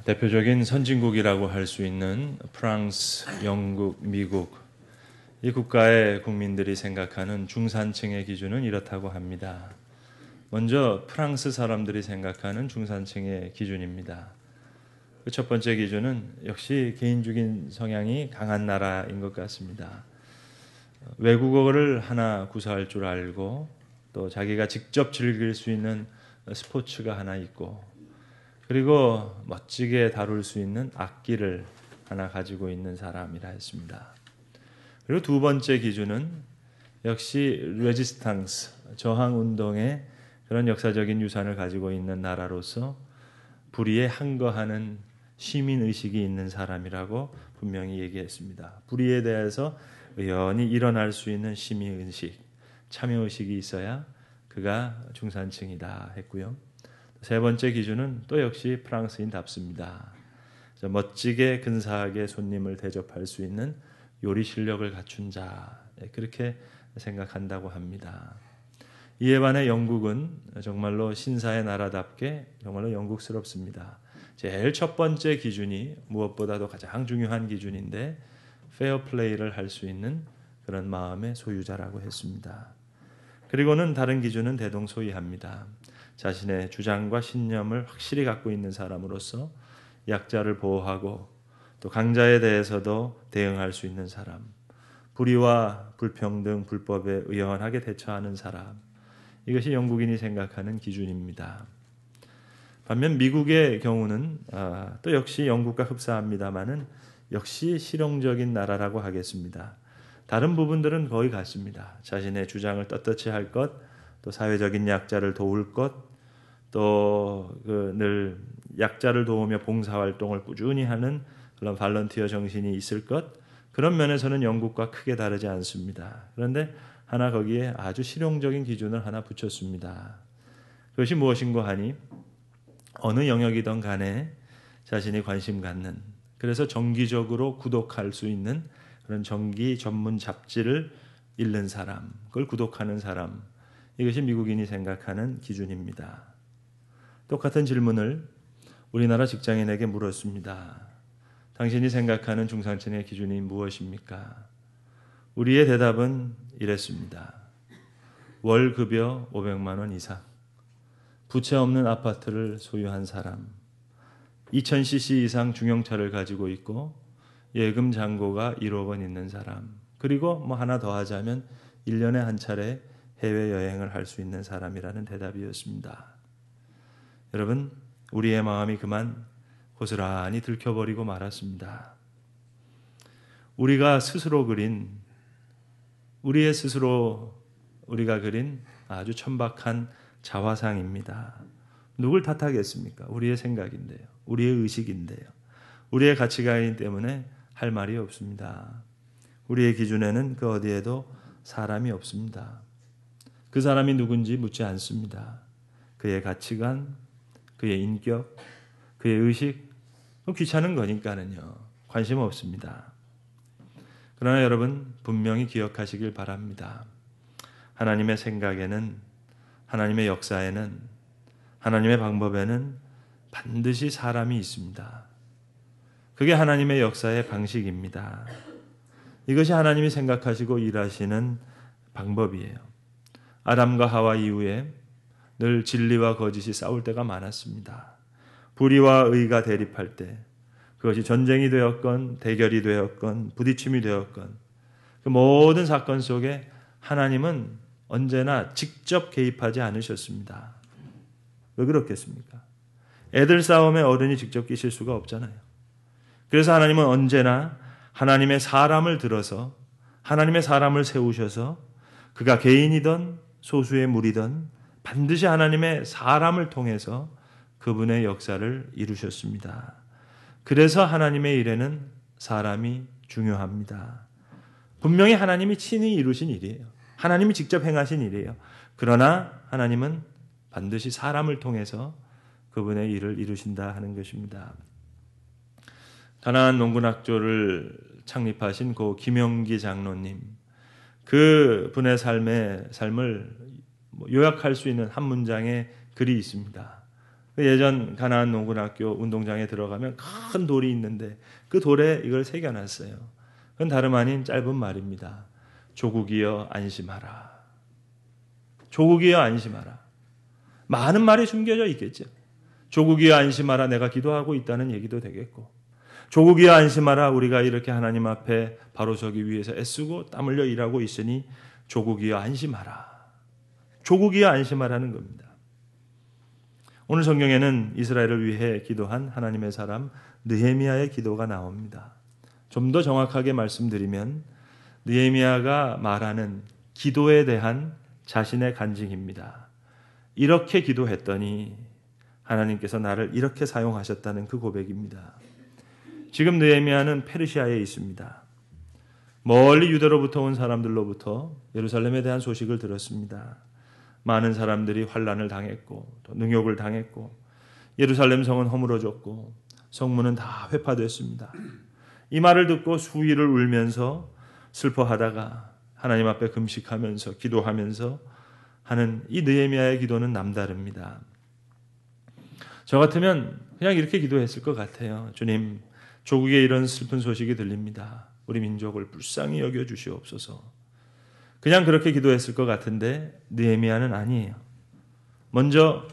대표적인 선진국이라고 할 수 있는 프랑스, 영국, 미국 이 국가의 국민들이 생각하는 중산층의 기준은 이렇다고 합니다. 먼저 프랑스 사람들이 생각하는 중산층의 기준입니다. 그 첫 번째 기준은 역시 개인주의 성향이 강한 나라인 것 같습니다. 외국어를 하나 구사할 줄 알고 또 자기가 직접 즐길 수 있는 스포츠가 하나 있고 그리고 멋지게 다룰 수 있는 악기를 하나 가지고 있는 사람이라 했습니다. 그리고 두 번째 기준은 역시 레지스탕스, 저항운동의 그런 역사적인 유산을 가지고 있는 나라로서 불의에 항거하는 시민의식이 있는 사람이라고 분명히 얘기했습니다. 불의에 대해서 의연히 일어날 수 있는 시민의식, 참여의식이 있어야 그가 중산층이다 했고요. 세 번째 기준은 또 역시 프랑스인답습니다. 멋지게 근사하게 손님을 대접할 수 있는 요리 실력을 갖춘 자, 그렇게 생각한다고 합니다. 이에 반해 영국은 정말로 신사의 나라답게 정말로 영국스럽습니다. 제일 첫 번째 기준이 무엇보다도 가장 중요한 기준인데 페어플레이를 할 수 있는 그런 마음의 소유자라고 했습니다. 그리고는 다른 기준은 대동소이합니다. 자신의 주장과 신념을 확실히 갖고 있는 사람으로서 약자를 보호하고 또 강자에 대해서도 대응할 수 있는 사람, 불의와 불평등, 불법에 의연하게 대처하는 사람, 이것이 영국인이 생각하는 기준입니다. 반면 미국의 경우는 또 역시 영국과 흡사합니다마는 역시 실용적인 나라라고 하겠습니다. 다른 부분들은 거의 같습니다. 자신의 주장을 떳떳이 할 것, 또 사회적인 약자를 도울 것, 또 늘 약자를 도우며 봉사활동을 꾸준히 하는 그런 발런티어 정신이 있을 것, 그런 면에서는 영국과 크게 다르지 않습니다. 그런데 하나 거기에 아주 실용적인 기준을 하나 붙였습니다. 그것이 무엇인고 하니 어느 영역이든 간에 자신이 관심 갖는, 그래서 정기적으로 구독할 수 있는 그런 정기 전문 잡지를 읽는 사람, 그걸 구독하는 사람, 이것이 미국인이 생각하는 기준입니다. 똑같은 질문을 우리나라 직장인에게 물었습니다. 당신이 생각하는 중산층의 기준이 무엇입니까? 우리의 대답은 이랬습니다. 월급여 500만 원 이상, 부채 없는 아파트를 소유한 사람, 2000cc 이상 중형차를 가지고 있고 예금 잔고가 1억 원 있는 사람, 그리고 하나 더 하자면 1년에 한 차례 해외여행을 할 수 있는 사람이라는 대답이었습니다. 여러분, 우리의 마음이 그만 고스란히 들켜버리고 말았습니다. 우리가 스스로 그린, 우리가 그린 아주 천박한 자화상입니다. 누굴 탓하겠습니까? 우리의 생각인데요. 우리의 의식인데요. 우리의 가치관이기 때문에 할 말이 없습니다. 우리의 기준에는 그 어디에도 사람이 없습니다. 그 사람이 누군지 묻지 않습니다. 그의 가치관, 그의 인격, 그의 의식, 귀찮은 거니까는요. 관심 없습니다. 그러나 여러분 분명히 기억하시길 바랍니다. 하나님의 생각에는, 하나님의 역사에는, 하나님의 방법에는 반드시 사람이 있습니다. 그게 하나님의 역사의 방식입니다. 이것이 하나님이 생각하시고 일하시는 방법이에요. 아담과 하와 이후에 늘 진리와 거짓이 싸울 때가 많았습니다. 불의와 의가 대립할 때, 그것이 전쟁이 되었건 대결이 되었건 부딪힘이 되었건 그 모든 사건 속에 하나님은 언제나 직접 개입하지 않으셨습니다. 왜 그렇겠습니까? 애들 싸움에 어른이 직접 끼실 수가 없잖아요. 그래서 하나님은 언제나 하나님의 사람을 들어서 하나님의 사람을 세우셔서 그가 개인이든 소수의 무리든 반드시 하나님의 사람을 통해서 그분의 역사를 이루셨습니다. 그래서 하나님의 일에는 사람이 중요합니다. 분명히 하나님이 친히 이루신 일이에요. 하나님이 직접 행하신 일이에요. 그러나 하나님은 반드시 사람을 통해서 그분의 일을 이루신다 하는 것입니다. 가나안 농군학교를 창립하신 고 김영기 장로님, 그 분의 삶을 요약할 수 있는 한 문장의 글이 있습니다. 예전 가나안 농군학교 운동장에 들어가면 큰 돌이 있는데 그 돌에 이걸 새겨놨어요. 그건 다름 아닌 짧은 말입니다. 조국이여 안심하라. 조국이여 안심하라. 많은 말이 숨겨져 있겠죠. 조국이여 안심하라, 내가 기도하고 있다는 얘기도 되겠고, 조국이여 안심하라, 우리가 이렇게 하나님 앞에 바로 서기 위해서 애쓰고 땀 흘려 일하고 있으니 조국이여 안심하라. 조국이여 안심하라는 겁니다. 오늘 성경에는 이스라엘을 위해 기도한 하나님의 사람 느헤미야의 기도가 나옵니다. 좀 더 정확하게 말씀드리면 느헤미야가 말하는 기도에 대한 자신의 간증입니다. 이렇게 기도했더니 하나님께서 나를 이렇게 사용하셨다는 그 고백입니다. 지금 느헤미야는 페르시아에 있습니다. 멀리 유대로부터 온 사람들로부터 예루살렘에 대한 소식을 들었습니다. 많은 사람들이 환난을 당했고 또 능욕을 당했고 예루살렘 성은 허물어졌고 성문은 다 회파됐습니다. 이 말을 듣고 수일을 울면서 슬퍼하다가 하나님 앞에 금식하면서 기도하면서 하는 이 느헤미야의 기도는 남다릅니다. 저 같으면 그냥 이렇게 기도했을 것 같아요. 주님, 조국에 이런 슬픈 소식이 들립니다. 우리 민족을 불쌍히 여겨 주시옵소서. 그냥 그렇게 기도했을 것 같은데 느헤미야는 아니에요. 먼저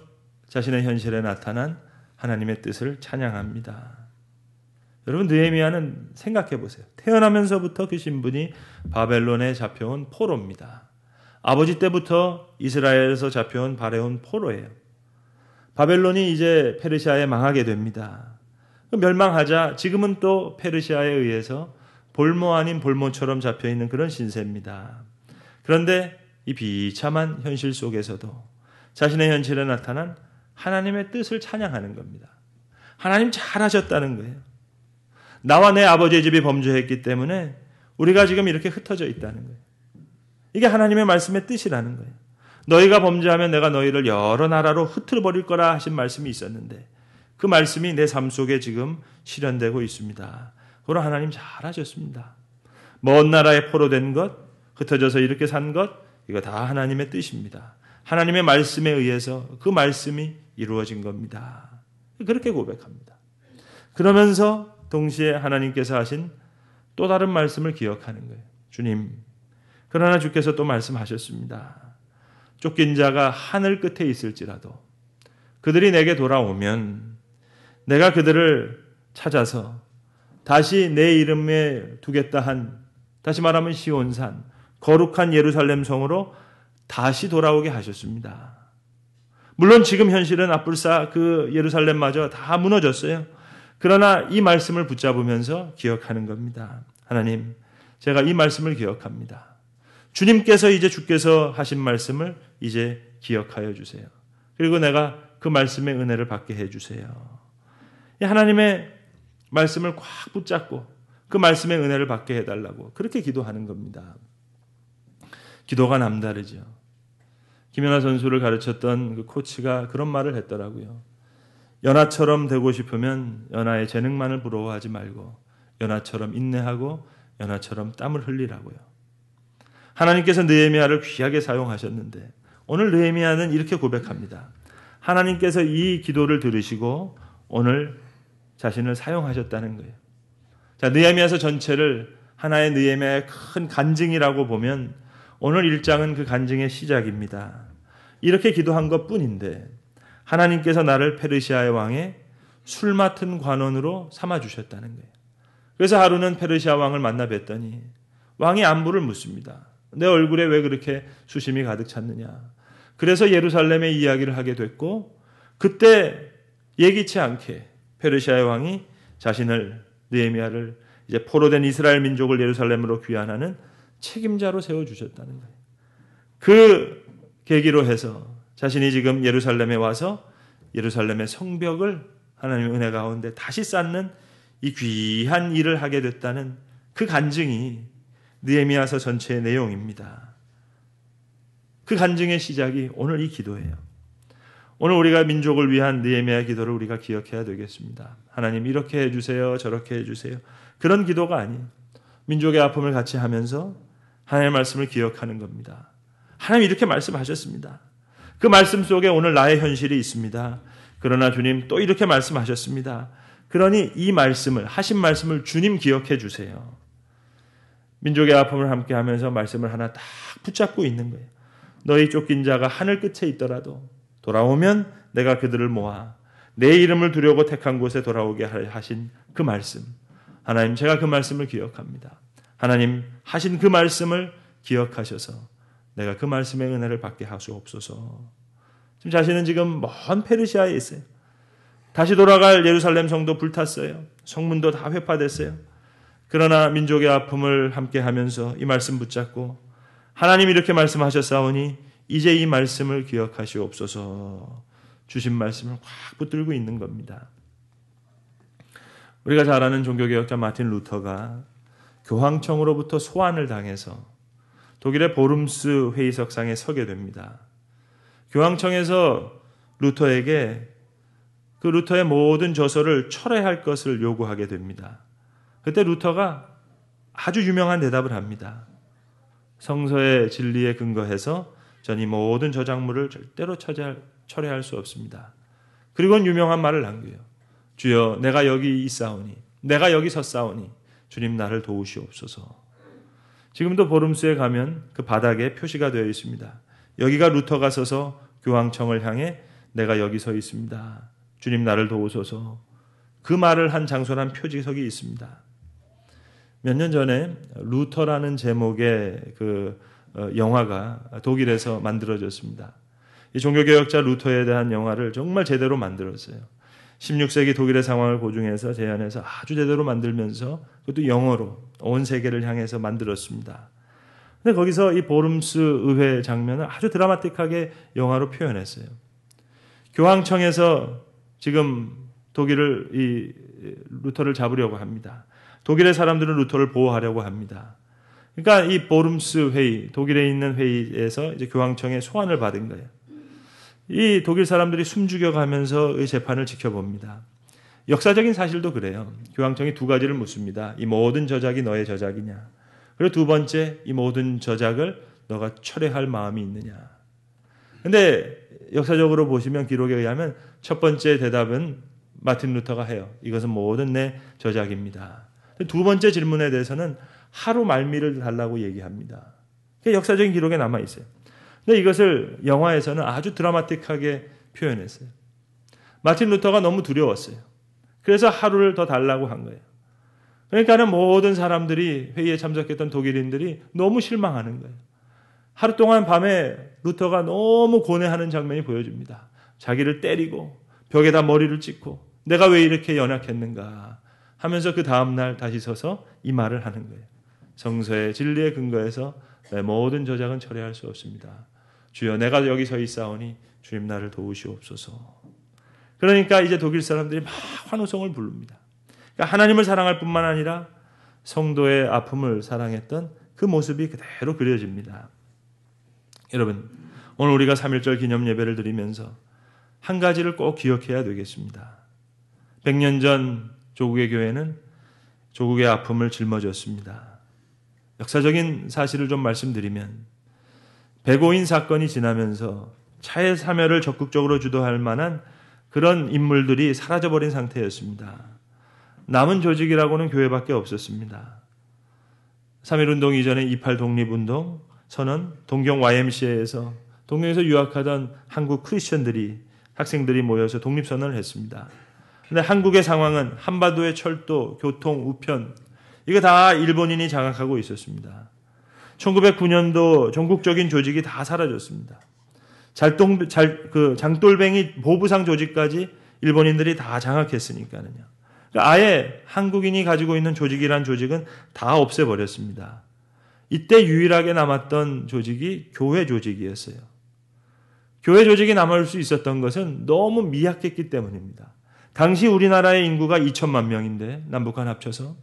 자신의 현실에 나타난 하나님의 뜻을 찬양합니다. 여러분, 느헤미야는 생각해 보세요. 태어나면서부터 그 신분이 바벨론에 잡혀온 포로입니다. 아버지 때부터 이스라엘에서 잡혀온 바레온 포로예요. 바벨론이 이제 페르시아에 망하게 됩니다. 멸망하자 지금은 또 페르시아에 의해서 볼모 아닌 볼모처럼 잡혀있는 그런 신세입니다. 그런데 이 비참한 현실 속에서도 자신의 현실에 나타난 하나님의 뜻을 찬양하는 겁니다. 하나님 잘하셨다는 거예요. 나와 내 아버지의 집이 범죄했기 때문에 우리가 지금 이렇게 흩어져 있다는 거예요. 이게 하나님의 말씀의 뜻이라는 거예요. 너희가 범죄하면 내가 너희를 여러 나라로 흩어버릴 거라 하신 말씀이 있었는데 그 말씀이 내 삶 속에 지금 실현되고 있습니다. 그럼 하나님 잘하셨습니다. 먼 나라에 포로된 것, 흩어져서 이렇게 산 것, 이거 다 하나님의 뜻입니다. 하나님의 말씀에 의해서 그 말씀이 이루어진 겁니다. 그렇게 고백합니다. 그러면서 동시에 하나님께서 하신 또 다른 말씀을 기억하는 거예요. 주님, 그러나 주께서 또 말씀하셨습니다. 쫓긴 자가 하늘 끝에 있을지라도 그들이 내게 돌아오면 내가 그들을 찾아서 다시 내 이름에 두겠다 한, 다시 말하면 시온산, 거룩한 예루살렘 성으로 다시 돌아오게 하셨습니다. 물론 지금 현실은 앞불사 그 예루살렘마저 다 무너졌어요. 그러나 이 말씀을 붙잡으면서 기억하는 겁니다. 하나님, 제가 이 말씀을 기억합니다. 주님께서 이제 주께서 하신 말씀을 이제 기억하여 주세요. 그리고 내가 그 말씀의 은혜를 받게 해주세요. 하나님의 말씀을 꽉 붙잡고 그 말씀의 은혜를 받게 해달라고 그렇게 기도하는 겁니다. 기도가 남다르죠. 김연아 선수를 가르쳤던 그 코치가 그런 말을 했더라고요. 연하처럼 되고 싶으면 연하의 재능만을 부러워하지 말고 연하처럼 인내하고 연하처럼 땀을 흘리라고요. 하나님께서 느헤미야를 귀하게 사용하셨는데 오늘 느헤미야는 이렇게 고백합니다. 하나님께서 이 기도를 들으시고 오늘 자신을 사용하셨다는 거예요. 자, 느헤미야서 전체를 하나의 느헤미야의 큰 간증이라고 보면 오늘 1장은 그 간증의 시작입니다. 이렇게 기도한 것뿐인데 하나님께서 나를 페르시아의 왕의 술 맡은 관원으로 삼아주셨다는 거예요. 그래서 하루는 페르시아 왕을 만나 뵀더니 왕이 안부를 묻습니다. 내 얼굴에 왜 그렇게 수심이 가득 찼느냐. 그래서 예루살렘의 이야기를 하게 됐고 그때 예기치 않게 페르시아의 왕이 자신을 느헤미야를 이제 포로된 이스라엘 민족을 예루살렘으로 귀환하는 책임자로 세워주셨다는 거예요. 그 계기로 해서 자신이 지금 예루살렘에 와서 예루살렘의 성벽을 하나님의 은혜 가운데 다시 쌓는 이 귀한 일을 하게 됐다는 그 간증이 느헤미야서 전체의 내용입니다. 그 간증의 시작이 오늘 이 기도예요. 오늘 우리가 민족을 위한 느헤미야의 기도를 우리가 기억해야 되겠습니다. 하나님 이렇게 해주세요. 저렇게 해주세요. 그런 기도가 아니에요. 민족의 아픔을 같이 하면서 하나님의 말씀을 기억하는 겁니다. 하나님 이렇게 말씀하셨습니다. 그 말씀 속에 오늘 나의 현실이 있습니다. 그러나 주님 또 이렇게 말씀하셨습니다. 그러니 이 말씀을, 하신 말씀을 주님 기억해 주세요. 민족의 아픔을 함께 하면서 말씀을 하나 딱 붙잡고 있는 거예요. 너희 쫓긴 자가 하늘 끝에 있더라도 돌아오면 내가 그들을 모아 내 이름을 두려고 택한 곳에 돌아오게 하신 그 말씀. 하나님, 제가 그 말씀을 기억합니다. 하나님 하신 그 말씀을 기억하셔서 내가 그 말씀의 은혜를 받게 하시옵소서. 지금 자신은 지금 먼 페르시아에 있어요. 다시 돌아갈 예루살렘 성도 불탔어요. 성문도 다 회파됐어요. 그러나 민족의 아픔을 함께 하면서 이 말씀 붙잡고 하나님 이렇게 말씀하셨사오니 이제 이 말씀을 기억하시옵소서. 주신 말씀을 확 붙들고 있는 겁니다. 우리가 잘 아는 종교개혁자 마틴 루터가 교황청으로부터 소환을 당해서 독일의 보름스 회의석상에 서게 됩니다. 교황청에서 루터에게 그 루터의 모든 저서를 철회할 것을 요구하게 됩니다. 그때 루터가 아주 유명한 대답을 합니다. 성서의 진리에 근거해서 전 이 모든 저작물을 절대로 철회할 수 없습니다. 그리고는 유명한 말을 남겨요. 주여, 내가 여기 있사오니, 내가 여기 섰사오니 주님 나를 도우시옵소서. 지금도 보름스에 가면 그 바닥에 표시가 되어 있습니다. 여기가 루터가 서서 교황청을 향해 내가 여기 서 있습니다. 주님 나를 도우소서. 그 말을 한 장소란 표지석이 있습니다. 몇 년 전에 루터라는 제목의 그 영화가 독일에서 만들어졌습니다. 이 종교개혁자 루터에 대한 영화를 정말 제대로 만들었어요. 16세기 독일의 상황을 고증해서 재현해서 아주 제대로 만들면서 그것도 영어로 온 세계를 향해서 만들었습니다. 근데 거기서 이 보름스 의회 장면을 아주 드라마틱하게 영화로 표현했어요. 교황청에서 지금 독일을 이 루터를 잡으려고 합니다. 독일의 사람들은 루터를 보호하려고 합니다. 그러니까 이 보름스 회의, 독일에 있는 회의에서 이제 교황청의 소환을 받은 거예요. 이 독일 사람들이 숨죽여가면서 이 재판을 지켜봅니다. 역사적인 사실도 그래요. 교황청이 두 가지를 묻습니다. 이 모든 저작이 너의 저작이냐? 그리고 두 번째, 이 모든 저작을 너가 철회할 마음이 있느냐? 근데 역사적으로 보시면 기록에 의하면 첫 번째 대답은 마틴 루터가 해요. 이것은 모든 내 저작입니다. 두 번째 질문에 대해서는 하루 말미를 달라고 얘기합니다. 그게 역사적인 기록에 남아 있어요. 근데 이것을 영화에서는 아주 드라마틱하게 표현했어요. 마틴 루터가 너무 두려웠어요. 그래서 하루를 더 달라고 한 거예요. 그러니까는 모든 사람들이 회의에 참석했던 독일인들이 너무 실망하는 거예요. 하루 동안 밤에 루터가 너무 고뇌하는 장면이 보여집니다. 자기를 때리고 벽에다 머리를 찍고 내가 왜 이렇게 연약했는가 하면서 그 다음날 다시 서서 이 말을 하는 거예요. 성서의 진리에 근거해서 내 모든 저작은 철회할 수 없습니다. 주여, 내가 여기 서 있사오니 주님 나를 도우시옵소서. 그러니까 이제 독일 사람들이 막 환호성을 부릅니다. 그러니까 하나님을 사랑할 뿐만 아니라 성도의 아픔을 사랑했던 그 모습이 그대로 그려집니다. 여러분, 오늘 우리가 3.1절 기념 예배를 드리면서 한 가지를 꼭 기억해야 되겠습니다. 100년 전 조국의 교회는 조국의 아픔을 짊어졌습니다. 역사적인 사실을 좀 말씀드리면 백오인 사건이 지나면서 차의 사멸을 적극적으로 주도할 만한 그런 인물들이 사라져버린 상태였습니다. 남은 조직이라고는 교회밖에 없었습니다. 3.1운동 이전에 28 독립운동, 선언, 동경 YMCA에서 동경에서 유학하던 한국 크리스천들이 학생들이 모여서 독립선언을 했습니다. 그런데 한국의 상황은 한반도의 철도, 교통, 우편 이거 다 일본인이 장악하고 있었습니다. 1909년도 전국적인 조직이 다 사라졌습니다. 장돌뱅이 보부상 조직까지 일본인들이 다 장악했으니까요. 그러니까 아예 한국인이 가지고 있는 조직이란 조직은 다 없애버렸습니다. 이때 유일하게 남았던 조직이 교회 조직이었어요. 교회 조직이 남을 수 있었던 것은 너무 미약했기 때문입니다. 당시 우리나라의 인구가 2천만 명인데 남북한 합쳐서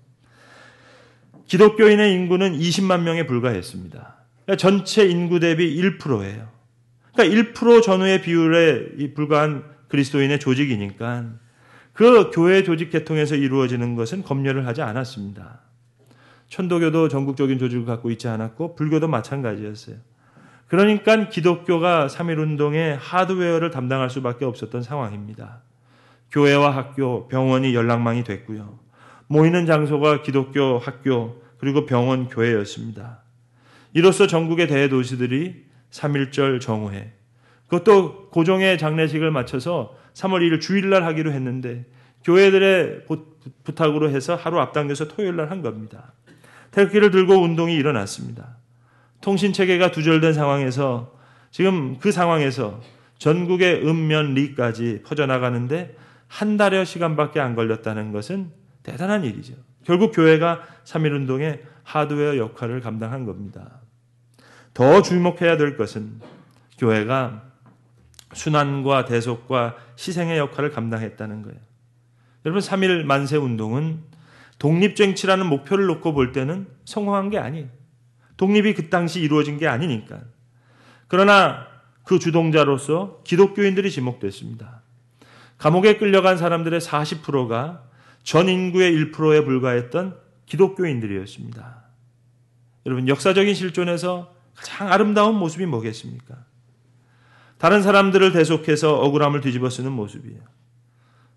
기독교인의 인구는 20만 명에 불과했습니다. 그러니까 전체 인구 대비 1%예요. 그러니까 1% 전후의 비율에 불과한 그리스도인의 조직이니까 그 교회 조직 계통에서 이루어지는 것은 검열을 하지 않았습니다. 천도교도 전국적인 조직을 갖고 있지 않았고 불교도 마찬가지였어요. 그러니까 기독교가 3.1운동의 하드웨어를 담당할 수밖에 없었던 상황입니다. 교회와 학교, 병원이 연락망이 됐고요. 모이는 장소가 기독교 학교 그리고 병원, 교회였습니다. 이로써 전국의 대도시들이 3.1절 정오회, 그것도 고종의 장례식을 마쳐서 3월 1일 주일날 하기로 했는데 교회들의 부탁으로 해서 하루 앞당겨서 토요일날 한 겁니다. 태극기를 들고 운동이 일어났습니다. 통신체계가 두절된 상황에서 지금 그 상황에서 전국의 읍면리까지 퍼져나가는데 한 달여 시간밖에 안 걸렸다는 것은 대단한 일이죠. 결국 교회가 3.1운동의 하드웨어 역할을 감당한 겁니다. 더 주목해야 될 것은 교회가 순환과 대속과 희생의 역할을 감당했다는 거예요. 여러분 3.1 만세운동은 독립정치라는 목표를 놓고 볼 때는 성공한 게 아니에요. 독립이 그 당시 이루어진 게 아니니까. 그러나 그 주동자로서 기독교인들이 지목됐습니다. 감옥에 끌려간 사람들의 40%가 전 인구의 1%에 불과했던 기독교인들이었습니다. 여러분 역사적인 실존에서 가장 아름다운 모습이 뭐겠습니까? 다른 사람들을 대속해서 억울함을 뒤집어 쓰는 모습이에요.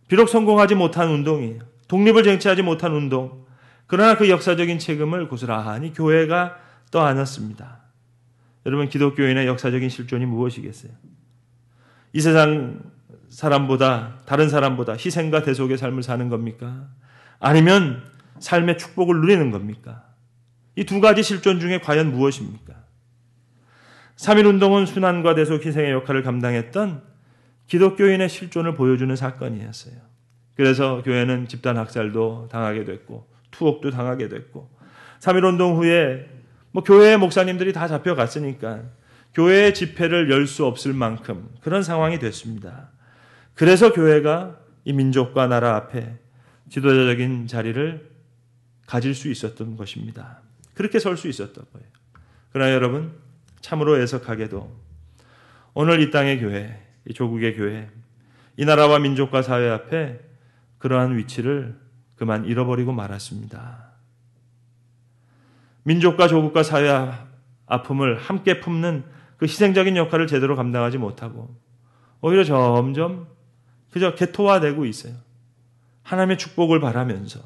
비록 성공하지 못한 운동이에요. 독립을 쟁취하지 못한 운동. 그러나 그 역사적인 책임을 고스란히 교회가 떠안았습니다. 여러분 기독교인의 역사적인 실존이 무엇이겠어요? 이 세상 사람보다 다른 사람보다 희생과 대속의 삶을 사는 겁니까? 아니면 삶의 축복을 누리는 겁니까? 이 두 가지 실존 중에 과연 무엇입니까? 3.1운동은 순환과 대속 희생의 역할을 감당했던 기독교인의 실존을 보여주는 사건이었어요. 그래서 교회는 집단 학살도 당하게 됐고 투옥도 당하게 됐고 3.1운동 후에 교회의 목사님들이 다 잡혀갔으니까 교회의 집회를 열 수 없을 만큼 그런 상황이 됐습니다. 그래서 교회가 이 민족과 나라 앞에 지도자적인 자리를 가질 수 있었던 것입니다. 그렇게 설 수 있었던 거예요. 그러나 여러분 참으로 애석하게도 오늘 이 땅의 교회, 이 조국의 교회, 이 나라와 민족과 사회 앞에 그러한 위치를 그만 잃어버리고 말았습니다. 민족과 조국과 사회 아픔을 함께 품는 그 희생적인 역할을 제대로 감당하지 못하고 오히려 점점 그저 개토화되고 있어요. 하나님의 축복을 바라면서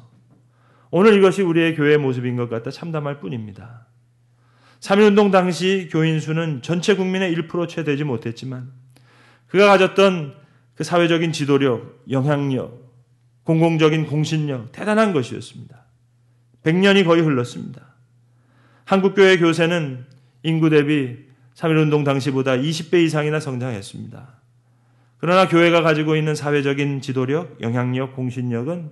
오늘 이것이 우리의 교회의 모습인 것 같아 참담할 뿐입니다. 3.1운동 당시 교인 수는 전체 국민의 1% 채 되지 못했지만 그가 가졌던 그 사회적인 지도력, 영향력, 공공적인 공신력 대단한 것이었습니다. 100년이 거의 흘렀습니다. 한국교회 교세는 인구 대비 3.1운동 당시보다 20배 이상이나 성장했습니다. 그러나 교회가 가지고 있는 사회적인 지도력, 영향력, 공신력은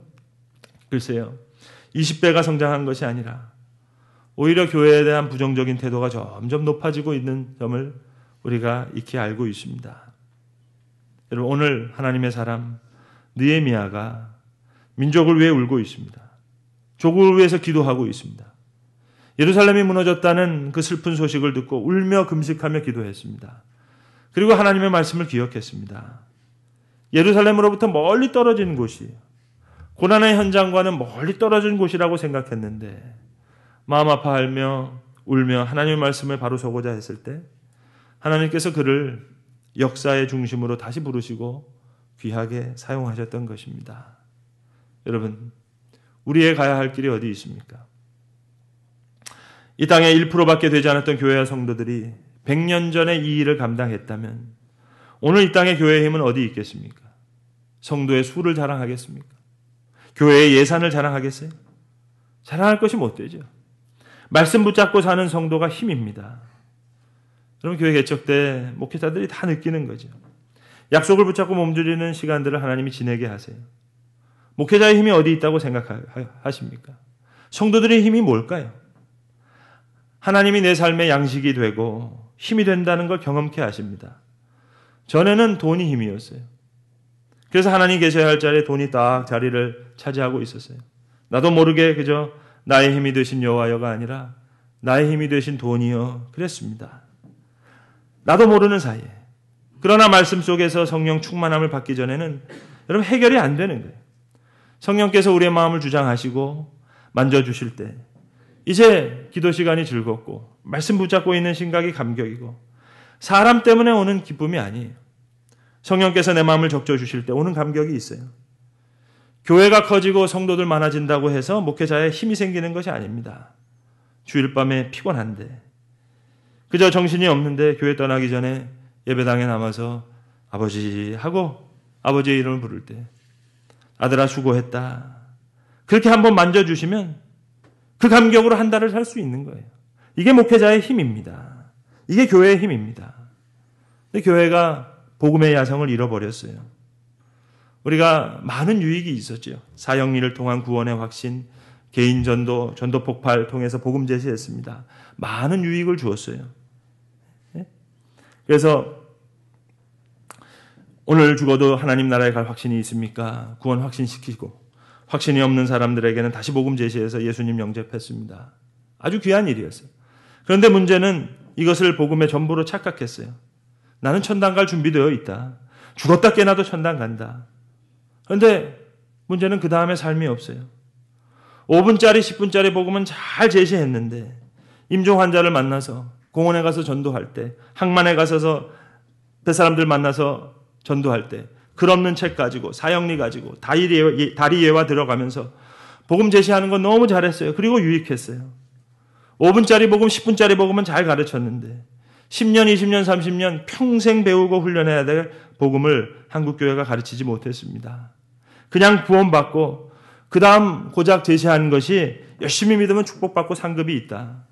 글쎄요 20배가 성장한 것이 아니라 오히려 교회에 대한 부정적인 태도가 점점 높아지고 있는 점을 우리가 익히 알고 있습니다. 여러분 오늘 하나님의 사람 느헤미야가 민족을 위해 울고 있습니다. 조국을 위해서 기도하고 있습니다. 예루살렘이 무너졌다는 그 슬픈 소식을 듣고 울며 금식하며 기도했습니다. 그리고 하나님의 말씀을 기억했습니다. 예루살렘으로부터 멀리 떨어진 곳이에요. 고난의 현장과는 멀리 떨어진 곳이라고 생각했는데 마음 아파하며 울며 하나님의 말씀을 바로 서고자 했을 때 하나님께서 그를 역사의 중심으로 다시 부르시고 귀하게 사용하셨던 것입니다. 여러분, 우리의 가야 할 길이 어디 있습니까? 이 땅에 1%밖에 되지 않았던 교회와 성도들이 100년 전에 이 일을 감당했다면 오늘 이 땅의 교회의 힘은 어디 있겠습니까? 성도의 수를 자랑하겠습니까? 교회의 예산을 자랑하겠어요? 자랑할 것이 못 되죠. 말씀 붙잡고 사는 성도가 힘입니다. 여러분 교회 개척 때 목회자들이 다 느끼는 거죠. 약속을 붙잡고 몸부림치는 시간들을 하나님이 지내게 하세요. 목회자의 힘이 어디 있다고 생각하십니까? 성도들의 힘이 뭘까요? 하나님이 내 삶의 양식이 되고 힘이 된다는 걸 경험케 하십니다. 전에는 돈이 힘이었어요. 그래서 하나님 계셔야 할 자리에 돈이 딱 자리를 차지하고 있었어요. 나도 모르게 그저 나의 힘이 되신 여호와여가 아니라 나의 힘이 되신 돈이여 그랬습니다. 나도 모르는 사이에. 그러나 말씀 속에서 성령 충만함을 받기 전에는 여러분 해결이 안 되는 거예요. 성령께서 우리의 마음을 주장하시고 만져주실 때 이제 기도 시간이 즐겁고 말씀 붙잡고 있는 심각이 감격이고 사람 때문에 오는 기쁨이 아니에요. 성령께서 내 마음을 적셔주실 때 오는 감격이 있어요. 교회가 커지고 성도들 많아진다고 해서 목회자의 힘이 생기는 것이 아닙니다. 주일 밤에 피곤한데 그저 정신이 없는데 교회 떠나기 전에 예배당에 남아서 아버지 하고 아버지의 이름을 부를 때 아들아 수고했다. 그렇게 한번 만져주시면 그 감격으로 한 달을 살 수 있는 거예요. 이게 목회자의 힘입니다. 이게 교회의 힘입니다. 근데 교회가 복음의 야성을 잃어버렸어요. 우리가 많은 유익이 있었죠. 사형리를 통한 구원의 확신, 개인 전도, 전도 폭발 통해서 복음 제시했습니다. 많은 유익을 주었어요. 그래서 오늘 죽어도 하나님 나라에 갈 확신이 있습니까? 구원 확신시키고 확신이 없는 사람들에게는 다시 복음 제시해서 예수님 영접했습니다. 아주 귀한 일이었어요. 그런데 문제는 이것을 복음의 전부로 착각했어요. 나는 천당 갈 준비되어 있다. 죽었다 깨나도 천당 간다. 그런데 문제는 그 다음에 삶이 없어요. 5분짜리 10분짜리 복음은 잘 제시했는데 임종 환자를 만나서 공원에 가서 전도할 때, 항만에 가서 뱃사람들 만나서 전도할 때 글 없는 책 가지고 사형리 가지고 다리 예화 들어가면서 복음 제시하는 건 너무 잘했어요. 그리고 유익했어요. 5분짜리 복음 10분짜리 복음은 잘 가르쳤는데 10년 20년 30년 평생 배우고 훈련해야 될 복음을 한국교회가 가르치지 못했습니다. 그냥 구원받고 그 다음 고작 제시한 것이 열심히 믿으면 축복받고 상급이 있다.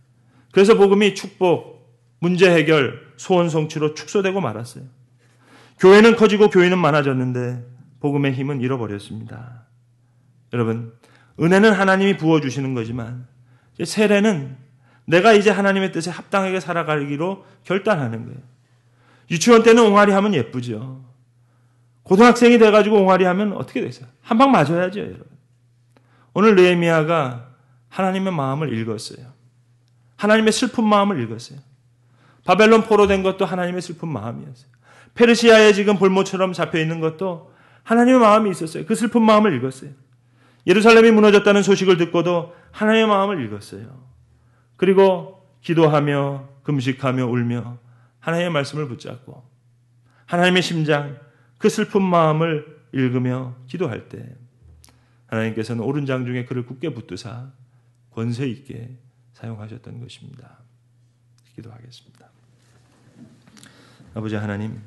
그래서 복음이 축복, 문제 해결, 소원 성취로 축소되고 말았어요. 교회는 커지고 교인은 많아졌는데 복음의 힘은 잃어버렸습니다. 여러분, 은혜는 하나님이 부어주시는 거지만 세례는 내가 이제 하나님의 뜻에 합당하게 살아가기로 결단하는 거예요. 유치원 때는 옹알이 하면 예쁘죠. 고등학생이 돼가지고 옹알이 하면 어떻게 되세요? 한 방 맞아야죠, 여러분. 오늘 느헤미야가 하나님의 마음을 읽었어요. 하나님의 슬픈 마음을 읽었어요. 바벨론 포로된 것도 하나님의 슬픈 마음이었어요. 페르시아에 지금 볼모처럼 잡혀있는 것도 하나님의 마음이 있었어요. 그 슬픈 마음을 읽었어요. 예루살렘이 무너졌다는 소식을 듣고도 하나님의 마음을 읽었어요. 그리고 기도하며 금식하며 울며 하나님의 말씀을 붙잡고 하나님의 심장, 그 슬픈 마음을 읽으며 기도할 때 하나님께서는 오른 장중에 그를 굳게 붙드사 권세 있게 사용하셨던 것입니다. 기도하겠습니다. 아버지 하나님,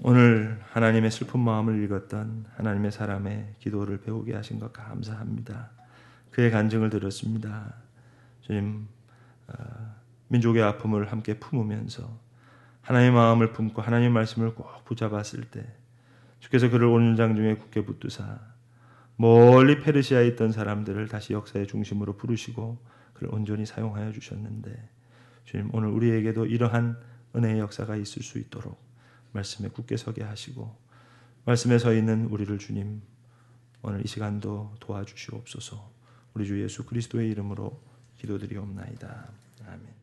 오늘 하나님의 슬픈 마음을 읽었던 하나님의 사람의 기도를 배우게 하신 것 감사합니다. 그의 간증을 들었습니다. 주님, 민족의 아픔을 함께 품으면서 하나님의 마음을 품고 하나님의 말씀을 꼭 붙잡았을 때 주께서 그를 오는 장중에 굳게 붙드사 멀리 페르시아에 있던 사람들을 다시 역사의 중심으로 부르시고 그를 온전히 사용하여 주셨는데 주님, 오늘 우리에게도 이러한 은혜의 역사가 있을 수 있도록 말씀에 굳게 서게 하시고 말씀에 서 있는 우리를 주님 오늘 이 시간도 도와주시옵소서. 우리 주 예수 그리스도의 이름으로 기도드리옵나이다. 아멘.